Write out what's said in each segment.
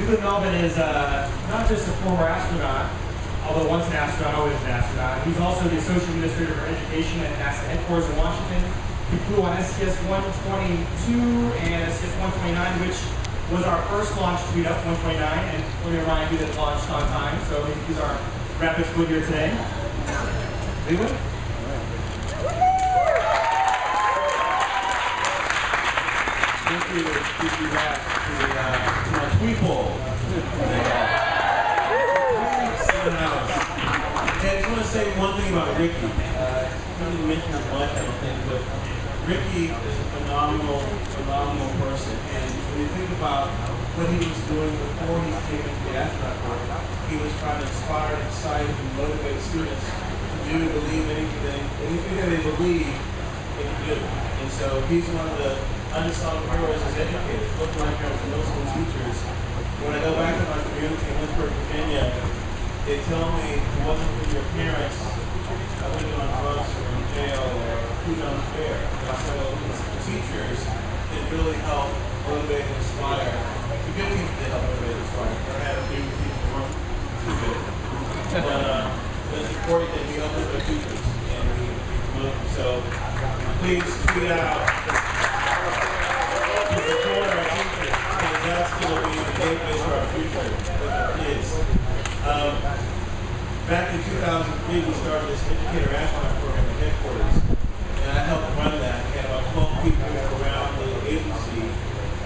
Leland Melvin is not just a former astronaut, although once an astronaut, always an astronaut. He's also the Associate Administrator for Education at NASA headquarters in Washington. He flew on STS-122 and STS-129, which was our first launch to meet up 129, and let me remind you that it launched on time, so he's our rapid foot here today. Leland? Thank you back to my people. I just want to say one thing about Ricky. I didn't mention it much, I don't think, but Ricky is a phenomenal person. And when you think about what he was doing before he came into the astronaut work, he was trying to inspire, excite, and motivate students to do, believe anything that they believe they can do. And so he's one of the unsung heroes as educators. Look like our middle school teachers. When I go back to my community in Lynchburg, Virginia, they tell me if it wasn't for your parents, I would have been on drugs or in jail or who knows where. And so it's the teachers that really help motivate and inspire. The good teachers that help motivate and inspire. I had a few teachers who weren't too good. But it's important that we help our teachers and we promote them. So please tweet out. Support our teachers, because that's going to be the gateway to our future with our kids. Back in 2003, we started this educator astronaut program at headquarters, and I helped run that. We had about 12 people around the agency,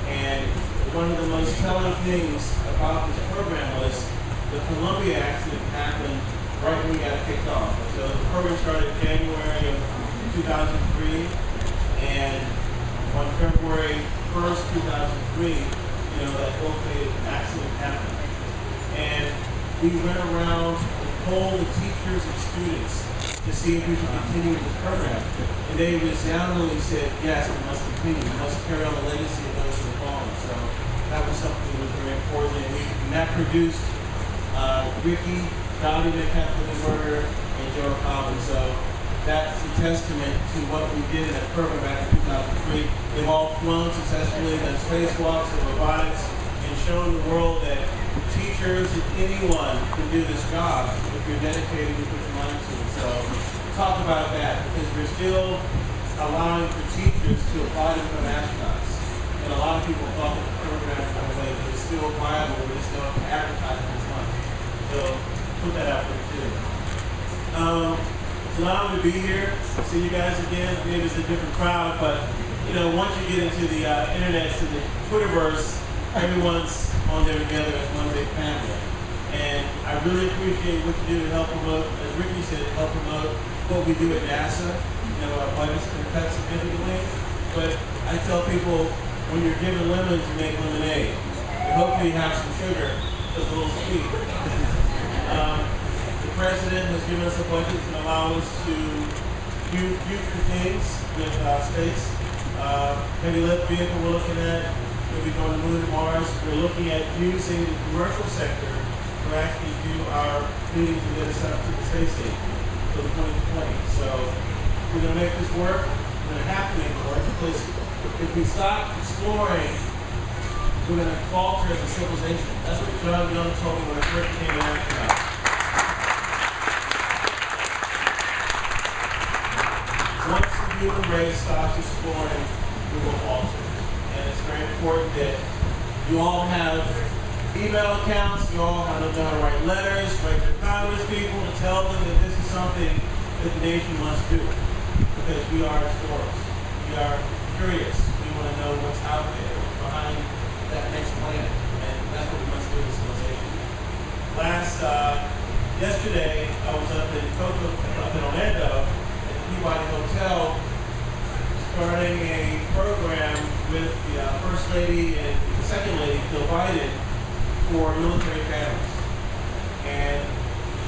and one of the most telling things about this program was the Columbia accident happened right when we got kicked off. So the program started in January of 2003, and on February 1st, 2003, that ill-fated accident happened. And we went around and polled the teachers and students to see if we should continue this program. And they resoundingly said, yes, we must continue. We must carry on the legacy of those who have fallen. So that was something that was very important. And that produced Ricky, Dottie McCaffrey-Berger, and Joe Collins. So that's a testament to what we did in that program back in 2003. They've all flown successfully, done spacewalks and robotics, and shown the world that teachers and anyone can do this job if you're dedicated and put your mind to it. So talk about that, because we're still allowing for teachers to apply to become astronauts. And a lot of people thought that the program went away, but it's still viable, but it's still advertising as much. So put that out there too. It's an honor to be here, see you guys again. Maybe it's a different crowd, but once you get into the internet, to the Twitterverse, everyone's on there together as one big family. And I really appreciate what you do to help promote, as Ricky said, to help promote what we do at NASA. Our budget's been cut significantly, but I tell people, when you're given lemons, you make lemonade. And hopefully you have some sugar, just a little sweet. The President has given us a budget to allow us to do future things with space. Heavy lift vehicle we're looking at. We'll be going to the moon and Mars. We're looking at using the commercial sector to actually do our meetings and get us up to the space station until 2020. So we're going to make this work. We're going to have to make it work, because if we stop exploring, we're going to falter as a civilization. That's what John Young told me when I first came to astronaut. Once the human race stops exploring, we will falter. And it's very important that you all have email accounts, you all know how to write letters, write to Congress people to tell them that this is something that the nation must do. Because we are explorers. We are curious. We want to know what's out there behind that next planet. And that's what we must do as a civilization. Yesterday, I was up in Orlando, Peabody Hotel, starting a program with the First Lady and the Second Lady, Jill Biden, for military families. And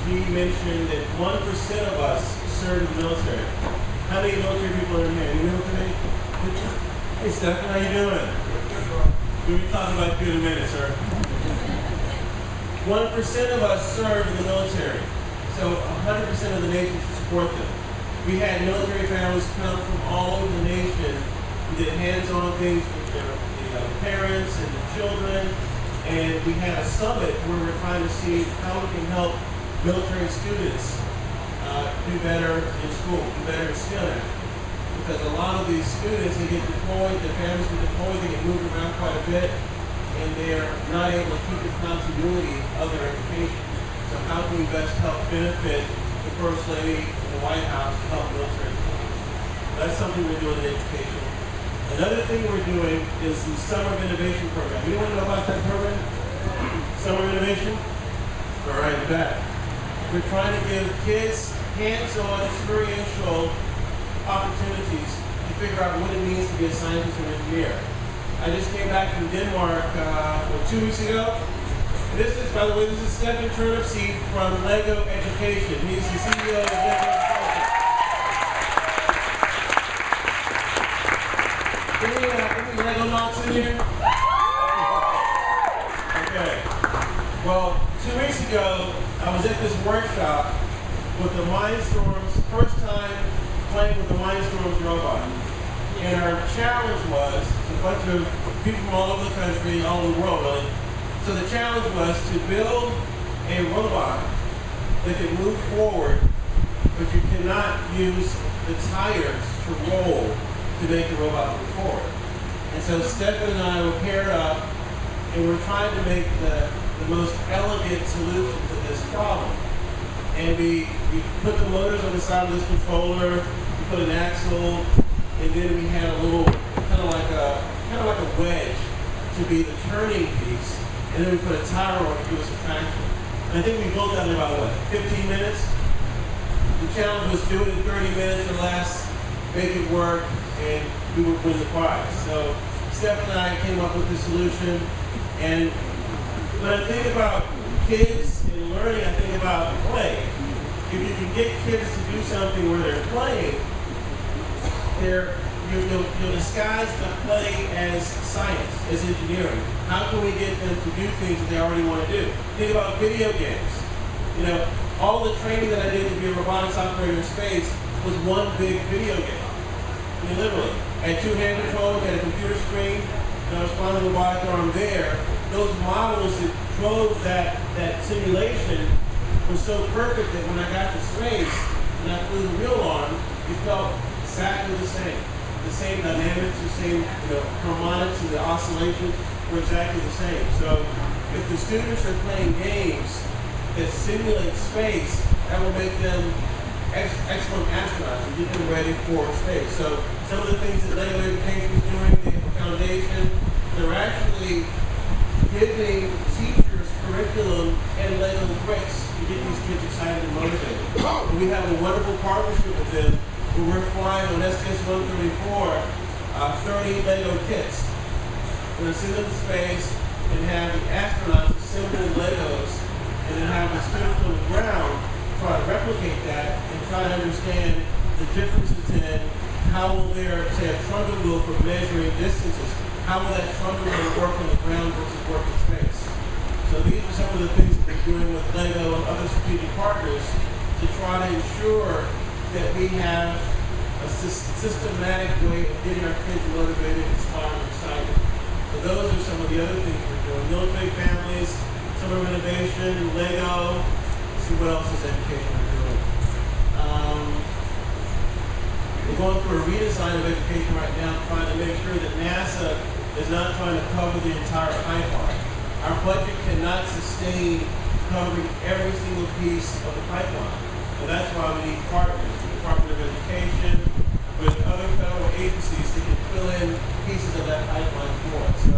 she mentioned that 1% of us serve in the military. How many military people are in here? Any military? Hey, Stephen, how you doing? We'll be talking about you in a minute, sir. 1% of us serve in the military. So 100% of the nation should support them. We had military families come from all over the nation. We did hands-on things with their parents and the children, And we had a summit where we're trying to see how we can help military students do better in school, do better in STEM. Because a lot of these students, they get deployed, their families get deployed, they get moved around quite a bit, and they're not able to keep the continuity of their education. So how can we best help benefit the First Lady in the White House to help military students? That's something we're doing in education. Another thing we're doing is the Summer of Innovation program. Anyone know about that program? Summer of Innovation? All right, back. We're trying to give kids hands-on, experiential opportunities to figure out what it means to be a scientist or engineer. I just came back from Denmark 2 weeks ago. This is, by the way, this is Stephen Turnipseed from Lego Education. He's the CEO of Lego Education. Any Lego knots in here? Okay. Well, 2 weeks ago, I was at this workshop with the Mindstorms, first time playing with the Mindstorms robot. And our challenge was, a bunch of people from all over the country, all over the world really. So the challenge was to build a robot that could move forward, but you cannot use the tires to roll to make the robot move forward. And so Stephen and I were paired up, and we're trying to make the most elegant solution to this problem. And we put the motors on the side of this controller, we put an axle, and then we had a little, kind of like a wedge to be the turning piece, and then we put a tire on it to give us a traction. And I think we built that in about, what, 15 minutes? The challenge was do it in 30 minutes or less, make it work, and we would win the prize. So Steph and I came up with the solution, and when I think about kids and learning, I think about play. If you can get kids to do something where they're playing, you'll disguise the play as science, as engineering. How can we get them to do things that they already want to do? Think about video games. You know, all the training that I did to be a robotics operator in space was one big video game. I mean, literally. I had 2 hand controls, I had a computer screen, and I was flying the robotic arm there. Those models that drove that simulation was so perfect that when I got to space and I flew the real arm, it felt exactly the same. The same dynamics, the same harmonics and the oscillations were exactly the same. So if the students are playing games that simulate space, that will make them excellent astronauts and get them ready for space. So some of the things that Lego Education is doing, they have a foundation. They're actually giving teachers curriculum and Lego bricks to get these kids excited and motivated. And we have a wonderful partnership with them where we're flying on STS-134 30 Lego kits. We're going to send them to space and have the astronauts assemble Legos and then have the students on the ground try to replicate that and try to understand the differences in how will their, say, a trundle wheel for measuring distances, how will that trundle wheel work on the ground versus work in space. So these are some of the things that we're doing with Lego and other strategic partners to try to ensure that we have a systematic way of getting our kids motivated, inspired, and excited. So those are some of the other things we're doing. Military families, summer innovation, Lego. Let's see what else is education we're doing. We're going through a redesign of education right now, trying to make sure that NASA is not trying to cover the entire pipeline. Our budget cannot sustain covering every single piece of the pipeline. And that's why we need partners, the Department of Education, with other federal agencies that can fill in pieces of that pipeline for us. So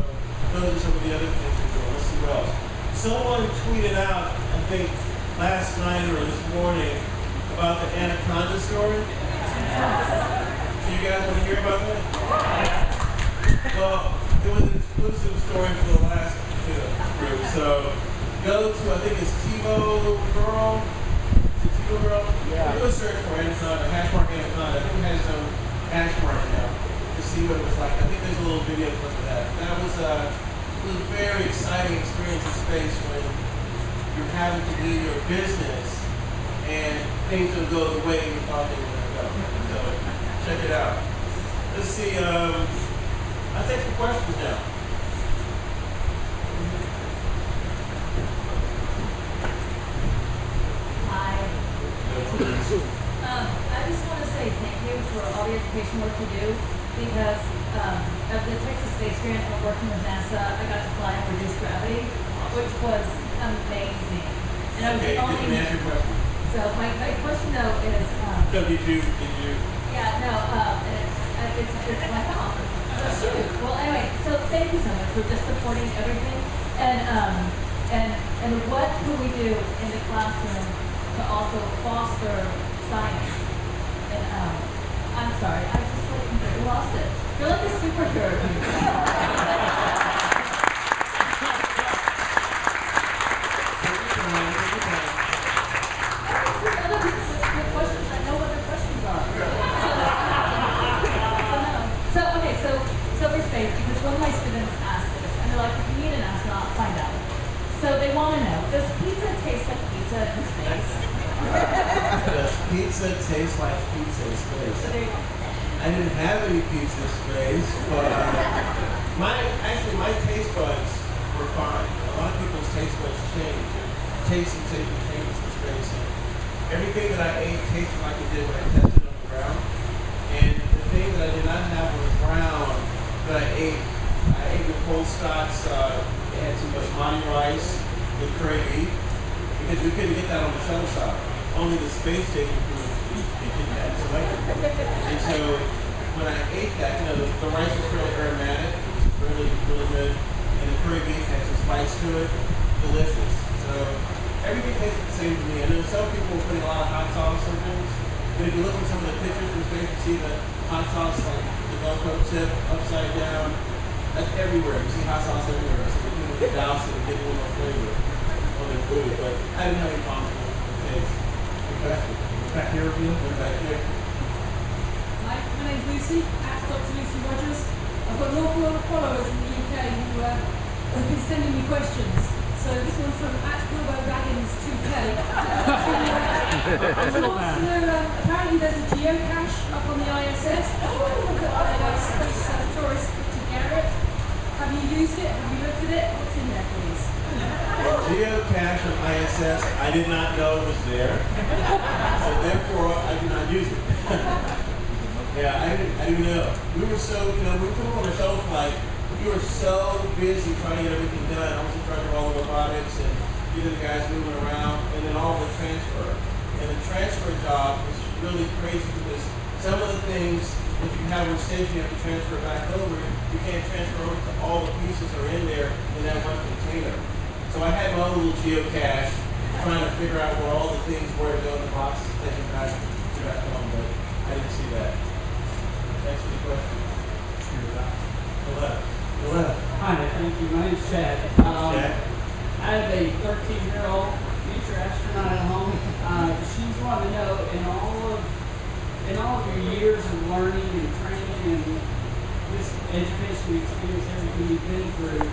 those are some of the other things we're doing. Let's see what else. Someone tweeted out, I think last night or this morning, about the anaconda story. So you guys want to hear about that? Well, it was an exclusive story for the last group. So go to, I think it's TiVo Girl. Is it TiVo Girl? Yeah. Do a search for anaconda, #anaconda. I think it has some hash mark now to see what it was like. I think there's a little video clip of that. That was a very exciting experience in space when you're having to do your business and things don't go the way you thought they were going to go. So check it out. Let's see. I'll take some questions now. education work we do because of the Texas Space Grant and working with NASA. I got to fly in reduced gravity, which was amazing. And I was Okay, the only. didn't answer your question. So my question though is. So did you? Yeah, no, it's my fault. So shoot. Well, anyway, so thank you so much for just supporting everything. And what can we do in the classroom to also foster science? And I'm sorry, I just like lost it. You're like a superhero. Because one of my students asked this, and they're like, if you need an astronaut, find out. So they want to know, does pizza taste like pizza in space? Does pizza taste like pizza in space? So there you go. I didn't have any pizza in space, but my taste buds were fine. A lot of people's taste buds change. Taste and changes in space. And everything that I ate tasted like it did when I tested on the ground. And the thing that I did not have on the ground that I ate Nicole Scott's, it had some basmati rice with curry beef, because we couldn't get that on the shuttle side. Only the space station could get that selected. And so when I ate that, the rice was really aromatic, it was really, really good, and the curry beef had some spice to it, delicious. So everything tasted the same to me. I know some people were putting a lot of hot sauce on things, but if you look at some of the pictures from space, you see the hot sauce like Velcro tip upside down. That's everywhere. You see hot sauce everywhere. So we can douse it and get a little more flavor on their food. But I didn't have any problems with the taste. Good question. Back here, Bill. Back here. Hi, my name's Lucy, at Dr. Lucy Rogers. I've got an awful lot of followers in the UK who have been sending me questions. So this one's from at Bilbo Baggins 2K. She wants to know, apparently there's a geocache up on the ISS. Space tourist Richard Garrett. Have you used it? Have you looked at it? What's in there, please? Geocache on ISS, I did not know it was there. So therefore, I did not use it. Yeah, I didn't know. We were so, we put on a shuttle flight. We were so busy trying to get everything done. I was in charge of all the robotics and getting the guys moving around, and then all the transfer. And the transfer job was really crazy because some of the things that you have on station you have to transfer back over. You can't transfer over to all the pieces that are in there in that one container. So I had my own little geocache trying to figure out where all the things were to go in the boxes to take them back home, but I didn't see that. Thanks for the question. Go left. Hi, thank you. My name's Chad. Chad? I have a 13-year-old future astronaut at home. She's wanting to know, in all of your years of learning and training and this education experience, everything you've been through,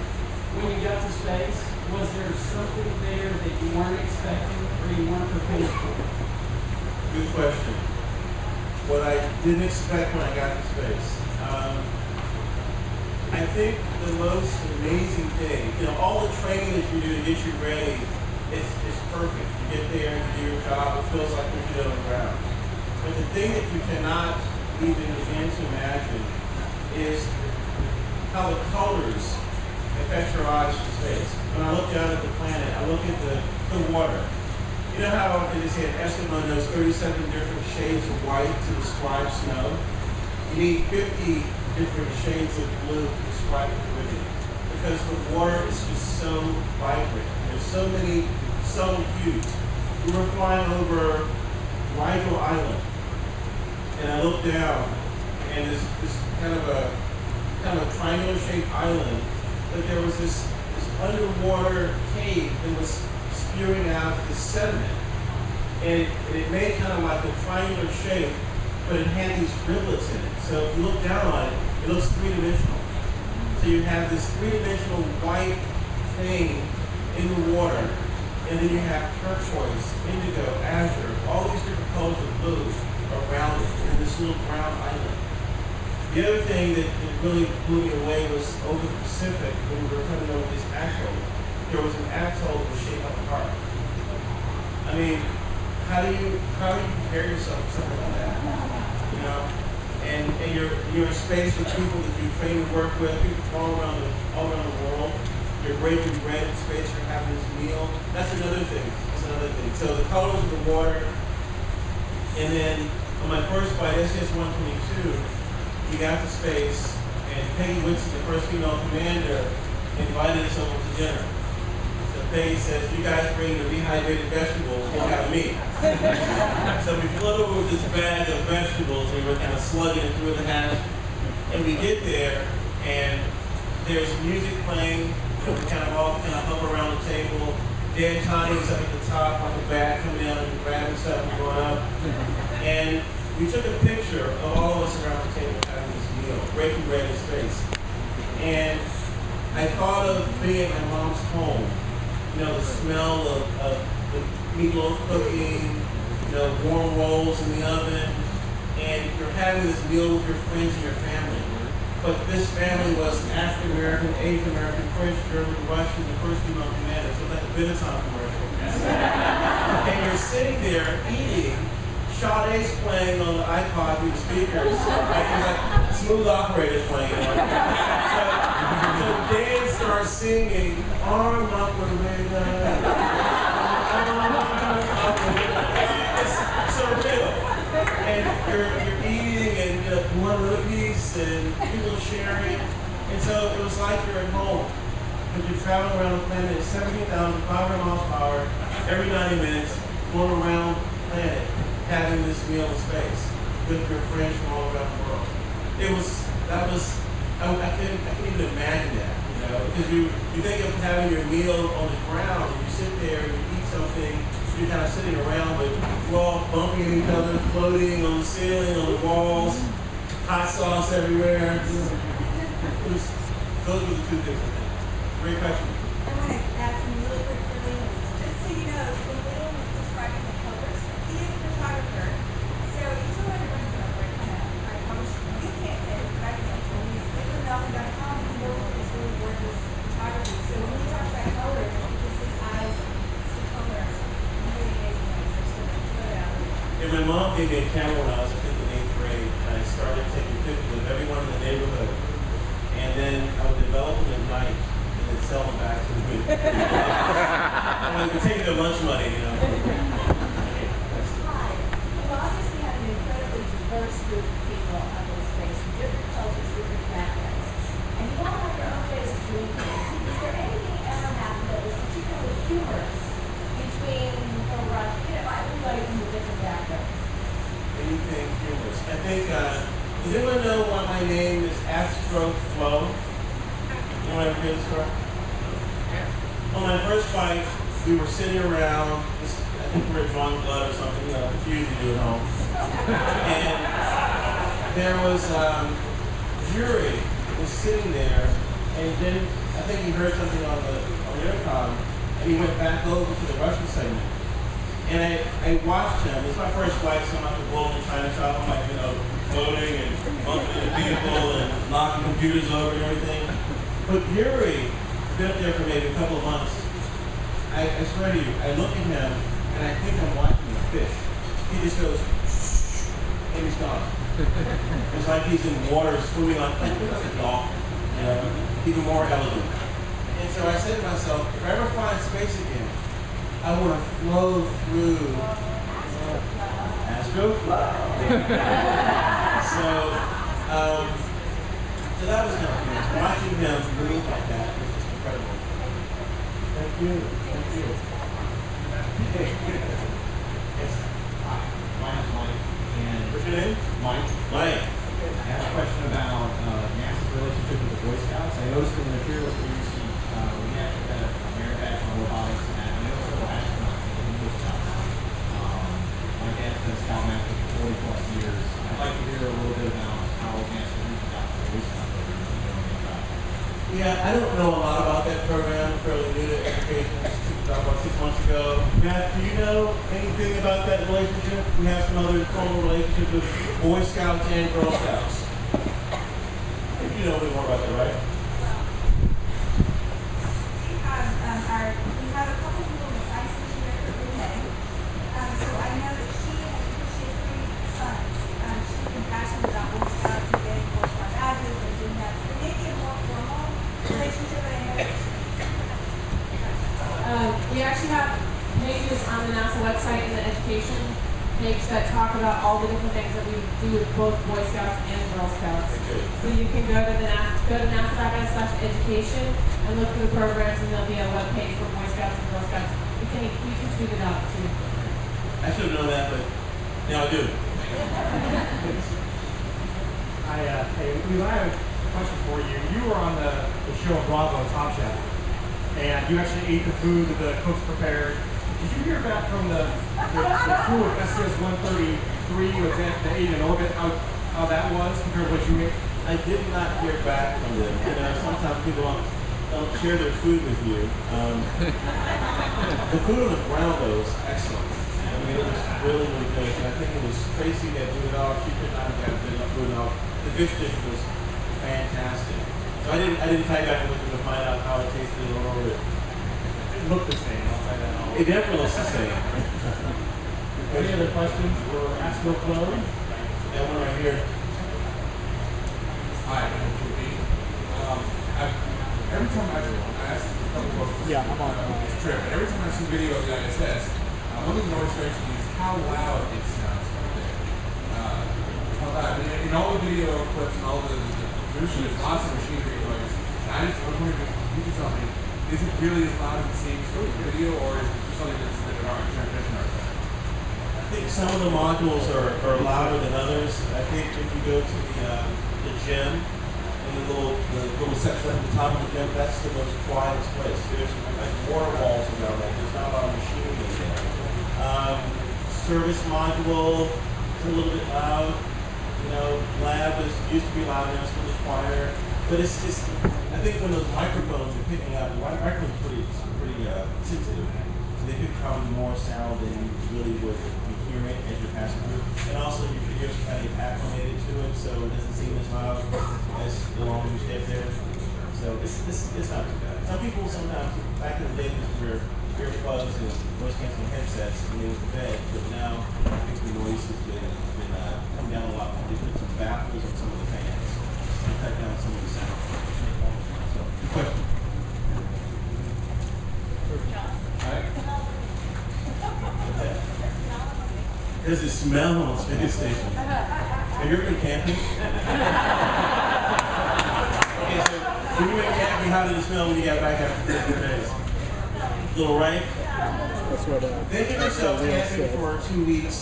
when you got to space, was there something there that you weren't expecting or you weren't prepared for? Good question. What I didn't expect when I got to space. I think the most amazing thing, all the training that you do to get you ready, it's perfect. You get there, you do your job, it feels like what you do on the ground. But the thing that you cannot even begin to imagine is how the colors affect your eyes in space. When I look down at the planet, I look at the water. You know how they say an Eskimo knows 37 different shades of white to describe snow? You need 50 different shades of blue to describe the Caribbean. Because the water is just so vibrant. There's so many subtle hues. We were flying over Rigel Island, and I looked down, and this kind of a triangular shaped island, but there was this underwater cave that was spewing out this sediment. And it made kind of like a triangular shape, but it had these rivulets in it. So if you look down on it, it looks three-dimensional. So you have this three-dimensional white thing in the water, and then you have turquoise, indigo, azure, all these different colors of blue around it in this little brown island. The other thing that really blew me away was over the Pacific, when we were coming over this atoll. There was an atoll that was shaped like a heart. I mean, how do you prepare yourself for something like that? and you're in space with people that you train to work with, people from all around the world. You're breaking bread in space, you're having this meal. That's another thing. So the colors of the water, and then on my first flight, STS-122, we got to space, and Peggy Whitson, the first female commander, invited us over to dinner. So Peggy says, "You guys bring the dehydrated vegetables, we'll have meat." So we float over with this bag of vegetables, and we're kind of slugging it through the hatch. And we get there, and there's music playing. We all hover around the table. Dan Connie's up at the top on the back, coming down and grabbing stuff and going up. And we took a picture of all of us around the table having this meal, breaking bread in space. And I thought of being at my mom's home. The smell of the meatloaf cooking, warm rolls in the oven, and you're having this meal with your friends and your family. But this family was African American, Asian American, French, German, Russian, the first female commander, so like a Benetton commercial. And you're sitting there eating, Sade's playing on the iPod through the speakers, like smooth operators playing. So Dan starts singing, "Arm up with a ring." It's surreal. And you're eating and one little piece and people sharing. And so it was like you're at home. But you're traveling around the planet at 17,500 miles per hour every 90 minutes, going around the planet, having this meal in space with your friends from all around the world. I couldn't even imagine that, because you think of having your meal on the ground and you sit there and you eat something. You're kind of sitting around, but we're all bumping each other, floating on the ceiling, on the walls, hot sauce everywhere. Those were the two things I think. Great question. I want to add some really quick for Leland. Just so you know, when Leland was describing the colors, he is a photographer. So he's a wonderful photographer. I promise you can't say this, but I can. So he's LelandMelvin.com. He knows his really gorgeous photography. So when he talks about colors, it's because his eyes see color. And my mom gave me a camera when I was in the 8th grade, and I started taking pictures of everyone in the neighborhood. And then I would develop them at night and then sell them back to the I would take their lunch money, Hi. You obviously have an incredibly diverse group of people on this space, from different cultures, different backgrounds. And you all have your own ways of doing things. Is there anything ever happened that was particularly humorous between everybody from a different background? Anything humorous. I think, does anyone know why my name is Astro Flow? Anyone ever hear this story? On my first flight, we were sitting around, I think we were drawing blood or something, it's usually do at home. And there was jury was sitting there, and then I think he heard something on the intercom, and he went back over to the Russian segment. And I watched him. It's my first flight, so I'm not the bull in China shop. I'm like, floating and bumping into people and knocking computers over and everything. But Yuri has been up there for maybe a couple of months. I swear to you, I look at him and I think I'm watching a fish. He just goes, shh, and he's gone. It's like he's in water swimming like a dolphin, even more elegant. And so I said to myself, if I ever fly in space again, I want to flow through Astroflow. So that was kind of cool. Watching him move like that was just incredible. Thank you. Thank you. Yes. Hi, my name's Mike. And What's your name? Mike. Mike. I have a question about NASA's relationship with the Boy Scouts. I noticed in the materials that you see, we actually had a merit badge on robotics, and I know several astronauts in the Boy Scouts. My dad's been a scoutmaster for 40 plus years. I'd like to hear a little bit about how NASA reaches out to the Boy Scouts program. Yeah, I don't know a lot about that program. I'm fairly new to education. About 6 months ago. Matt, do you know anything about that relationship? We have some other formal relationships with Boy Scouts and Girl Scouts. You know a bit more about that, right? We have a couple people in the science mission there that we're heading. So I know that she has 3 sons. She's been passionate about Boy Scouts. We actually have pages on the NASA website and the education page that talk about all the different things that we do with both Boy Scouts and Girl Scouts. So you can go to nasa.gov/education and look for the programs, and there'll be a web page for Boy Scouts and Girl Scouts. You can tweet it out too. I should have known that, but now I do. Hey, Leland, I have a question for you. You were on the show Bravo, Top Chef, and you actually ate the food that the cooks prepared. Did you hear back from the crew of SCS-133 that ate in orbit, how that was compared to what you ate? I did not hear back from them. You know, sometimes people don't share their food with you. The food on the ground, though, was excellent. I mean, it was really, really good. And I think it was Tracy that did it all. She could not have gotten good enough food and all. The fish dish was fantastic. So I didn't tie back and look to find out how it tasted or whatever. It looked the same, I'll say that. It definitely looks the same. Any other questions for Ask Bill Flo? That one right here. Hi, I'm Julie. Every time I ask a couple folks this trip, and every time I see video of the ISS, one thing that always strikes me is how loud it sounds up there. How loud. In all the video clips and all the production, there's lots of machinery noise. And I just was wondering if you could tell me, is it really as loud as it seems for the video, or is it just something that's in our transmission artifact? I think some of the modules are louder than others. I think if you go to the gym, and the little section at the top of the gym, that's the most quietest place. There's like water walls around that. There's not a lot of machinery in there. Service module is a little bit loud. You know, lab used to be loud, now it's a little quieter. But it's just, I think when those microphones are picking up, the microphones are pretty sensitive. So they pick probably more sound than you really would be hearing as you're passing through. And also your ears are kind of acclimated to it, so it doesn't seem as loud as the longer you stay up there. So it's not too bad. Some people sometimes, back in the day, used to wear earplugs and noise canceling headsets when they went to bed, but now I think the noise has been come down a lot. They put some baffles on some of the fans and cut down some of the sound. So, good question. There's a smell on the space station. Have you ever been camping? Okay, so when you went camping, how did it smell when you got back after 3 days? A little rank? Think of yourself camping for 2 weeks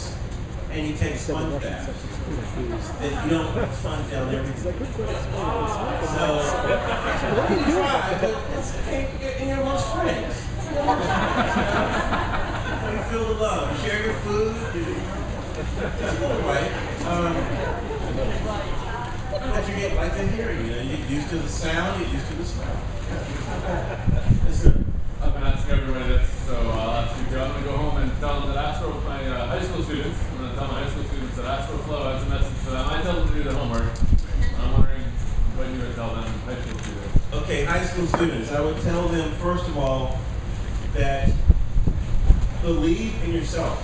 and you take sponge baths. Then you don't put sponge down everything. So, you try, but it's in your amongst friends. You feel the love. Share your food. It's a little right. But you get like the hearing, you know, you get used to the sound, you get used to the smell. Yes, sir. I've been asking everybody this, so I'll ask you. I'm going to go home and tell them that my high school students, I'm going to tell my high school students that AstroFlow has a message for them. I tell them to do their homework. I'm wondering what you would tell them, high school students. Okay, high school students, I would tell them, first of all, that believe in yourself.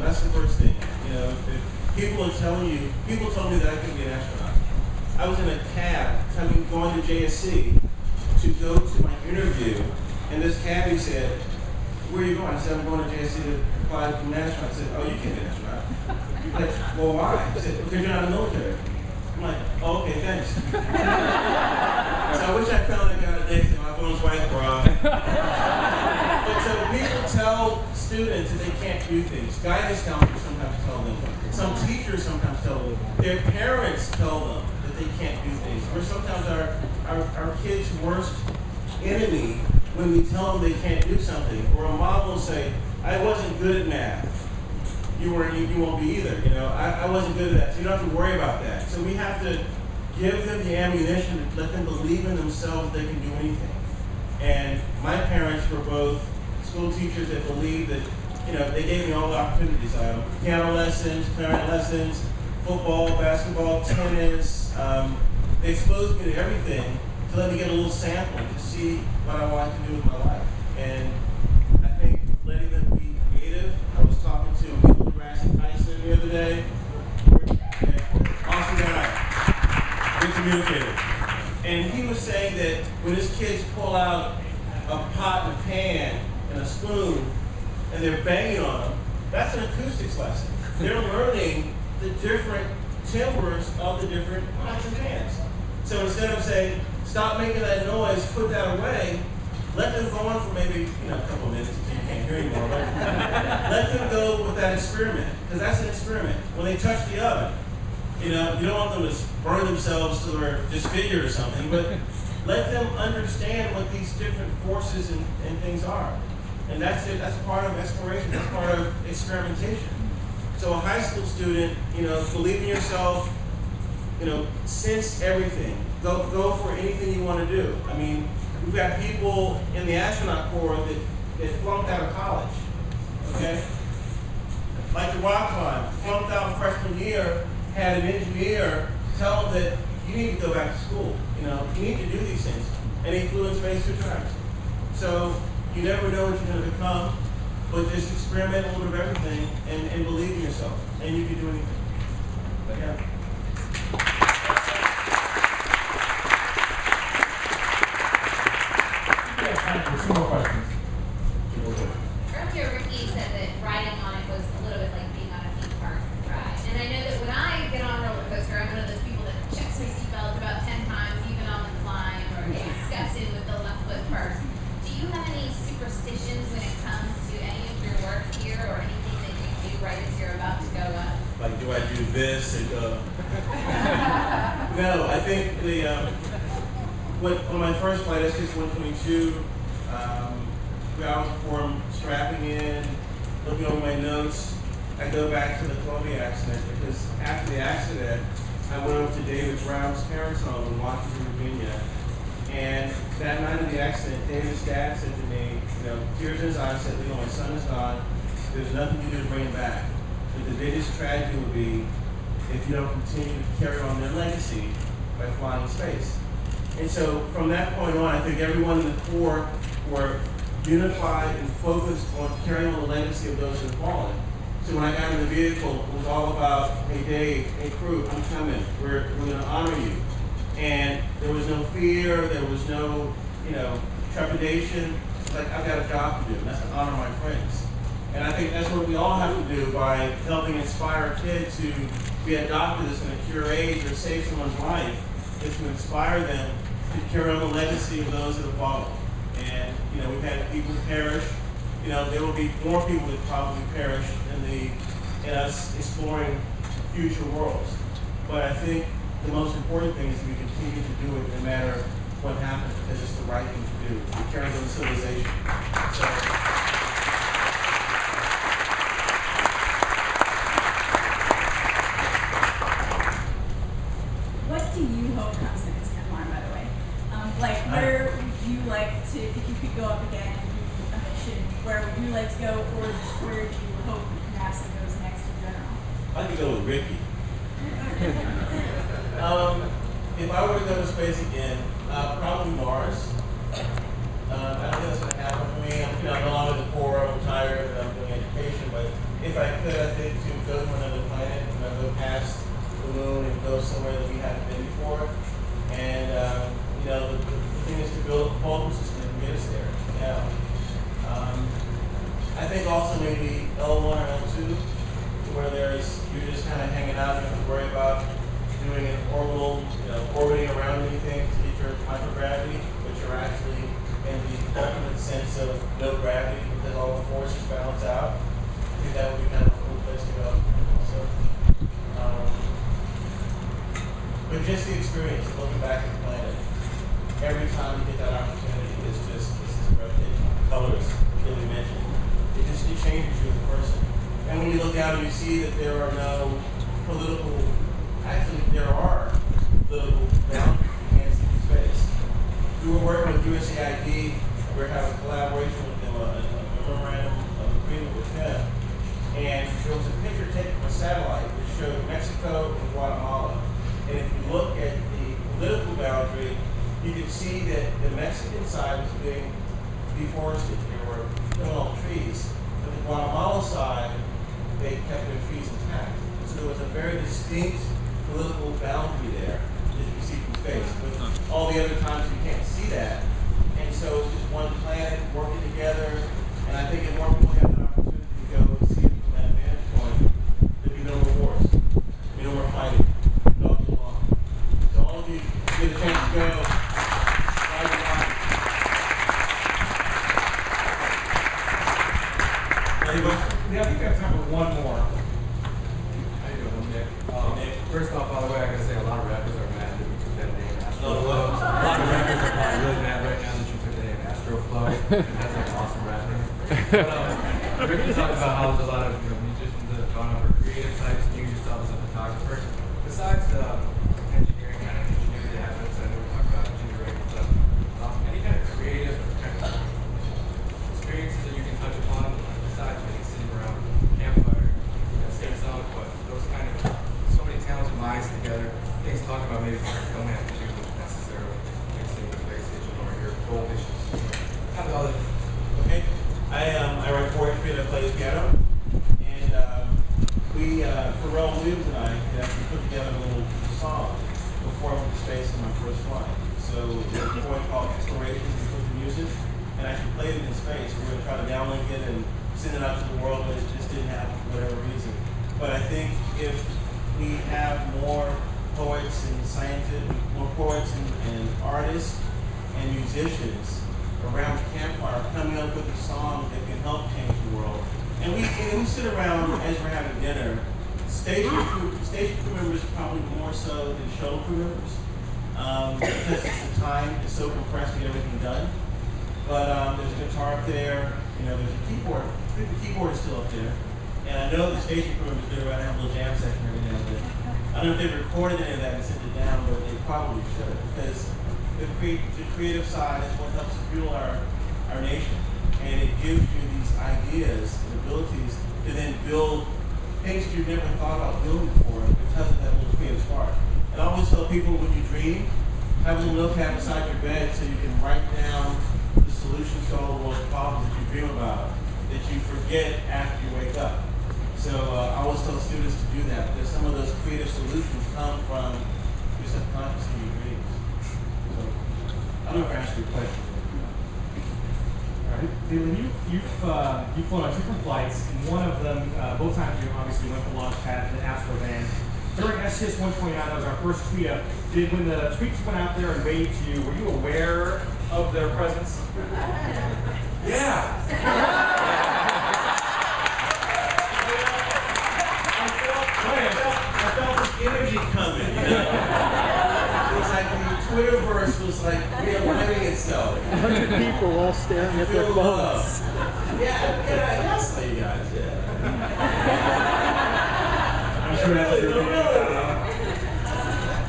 That's the first thing. You know, if people are telling you, people told me that I couldn't be an astronaut. I was in a cab going to JSC to go to my interview, and this cabbie said, "Where are you going?" I said, "I'm going to JSC to apply to be an astronaut." I said, "Oh, you can't be an astronaut." Like, well, why? He said, "Because you're not in the military." I'm like, "Oh, okay, thanks." So I wish I found that guy today, so my phone's white, bro. But so people tell students that they can't do things. Guidance counselors sometimes tell them. Some teachers sometimes tell them. Their parents tell them that they can't do things. Or sometimes our kids' worst enemy when we tell them they can't do something. Or a mom will say, "I wasn't good at math. You won't be either. You know, I wasn't good at that. So you don't have to worry about that." So we have to give them the ammunition to let them believe in themselves that they can do anything. And my parents were both school teachers that believed that, you know, they gave me all the opportunities. Piano lessons, clarinet lessons, football, basketball, tennis. They exposed me to everything to let me get a little sample to see what I wanted to do with my life. And I think letting them be creative. I was talking to Neil deGrasse Tyson the other day. Awesome guy. Good communicator. And he was saying that when his kids pull out a pot and a pan and spoon and they're banging on them, that's an acoustics lesson. They're learning the different timbres of the different pots and pans. So instead of saying, stop making that noise, put that away, let them go on for maybe a couple of minutes until you can't hear anymore. But let them go with that experiment, because that's an experiment. When they touch the oven, you don't want them to burn themselves to their disfigured or something, but let them understand what these different forces and things are. And that's it. That's part of exploration. That's part of experimentation. So a high school student, believe in yourself, sense everything. Go for anything you want to do. I mean, we've got people in the astronaut corps that flunked out of college. Okay? Like the rock climb, flunked out freshman year, had an engineer tell him that you need to go back to school. You need to do these things. And he flew in space 2 times. So you never know what you're going to become, but just experiment a little bit of everything and believe in yourself. And you can do anything. Yeah. Two more questions. Earlier, Ricky said that riding on it was a little bit like being on a theme park ride. And I know that when I get on a roller coaster, I'm one of those people that checks my seatbelt about 10 times, even on the climb, or maybe steps in with the left foot first. Do you have any superstitions when it comes to any of your work here, or anything that you do right as you're about to go up? Like, do I do this and go? No, I think on my first flight, STS-122, we always perform strapping in, looking over my notes. I go back to the Columbia accident because after the accident, I went over to David Brown's parents' home in Washington, Virginia. And that night of the accident, David's dad said to me, tears in his eyes, said, my son is gone. There's nothing you can do to bring him back. But the biggest tragedy would be if you don't continue to carry on their legacy by flying in space. And so from that point on, I think everyone in the Corps were unified and focused on carrying on the legacy of those who had fallen. So when I got in the vehicle, it was all about, hey Dave, hey crew, I'm coming. We're going to honor you. And there was no fear, there was no, trepidation. Like, I've got a job to do, and that's to honor my friends. And I think that's what we all have to do by helping inspire a kid to be a doctor that's going to cure AIDS or save someone's life, is to inspire them to carry on the legacy of those that have fallen. And, we've had people perish. There will be more people that probably perish in us exploring future worlds. But I think the most important thing is we continue to do it no matter what happens, because it's the right thing to do. We carry on civilization. So, what do you hope comes next, Marn, by the way? Where would you like to, if you could go up again and do a mission, where would you like to go, or just where do you hope NASA goes next in general? I could go with Ricky. If I were to go to space again, probably Mars. I don't think that's going to happen for me. I'm no longer in the Corps, I'm retired, I'm doing education, but if I could, I think to go to another planet, go past the moon and go somewhere that we haven't been before. And, the thing is to build a propulsion system and get us there. I think also maybe L1 or L2, to where you're just kind of hanging out, you don't have to worry about doing an orbital, orbiting around anything to get your microgravity, but you're actually in the ultimate sense of no gravity because all the forces balance out. I think that would be kind of a cool place to go. So, but just the experience of looking back at the planet, every time you get that opportunity, this is breathtaking. The colors that we mentioned, it changes you as a person. And when you look out and you see that there are no political, actually there are political boundaries you can't see in space. We were working with USAID, we're having a collaboration with them, a memorandum of agreement with them, and there was a picture taken from a satellite that showed Mexico and Guatemala. And if you look at the political boundary, you can see that the Mexican side was being deforested. There were no trees. But the Guatemala side, they kept their trees intact. So there was a very distinct political boundary there that you can see from space. But all the other times you can't see that. And so it's just one planet working together. And I think Yeah, I think I have time for one more. How you doing? I'm Nick. Nick. First off, by the way, I gotta say a lot of rappers are mad that we took that name Astro Oh, Flow. what? A lot of rappers are probably really mad right now that you took the name Astro Flow. That's like an awesome rap name. But Rick was talking about how there's a lot of musicians that have gone over creative types, and you yourself as a photographer. Besides engineering kind of engineering habits, I know we talk about generating stuff. Any kind of creative kind of experiences that you can touch upon besides maybe sitting around campfire, sing songs, but those kind of so many talented minds together, things talk about maybe don't have to do necessarily mixing the space station or your goal issues. Kind of other. Okay. I write poetry and I play the piano. And Pharrell Williams and I had actually put together a little song before I went to space on my first flight. So there's a poem called Exploration, we put the music, and I actually played it in space. We were going to try to downlink it and send it out to the world, but it just didn't happen for whatever reason. But I think if we have more poets and scientists, more poets and artists and musicians around the campfire coming up with a song that can help change the world. And we sit around as we're having dinner. Station crew members probably more so than shuttle crew members because the time is so compressed to get everything done. But there's a guitar up there. There's a keyboard. I think the keyboard is still up there. And I know the station crew members do around have a little jam section every now and then. I don't know if they recorded any of that and sent it down, but they probably should because the creative side is what helps fuel our nation. And it gives you these ideas and abilities to then build things you never thought about building before because of that little creative spark. And I always tell people when you dream, have a little notepad beside your bed so you can write down the solutions to all the world's problems that you dream about that you forget after you wake up. So I always tell students to do that because some of those creative solutions come from your subconscious in your dreams. So I don't know if I answered your question. Leland, you've flown on 2 different flights, and one of them, both times you obviously went to launch pad in the Astro van. During STS 129, that was our first tweet up. When the tweets went out there and waved to you, were you aware of their presence? Yeah. I felt this energy coming. It's like the Twitterverse was like realigning itself. 100 people all staring at their Feel phones. love. Yeah, I saw you guys. Yeah. I'm sure that's your No.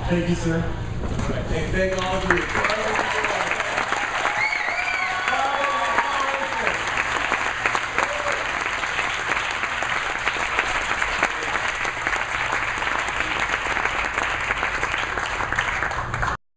Thank you, sir. And thank all of you.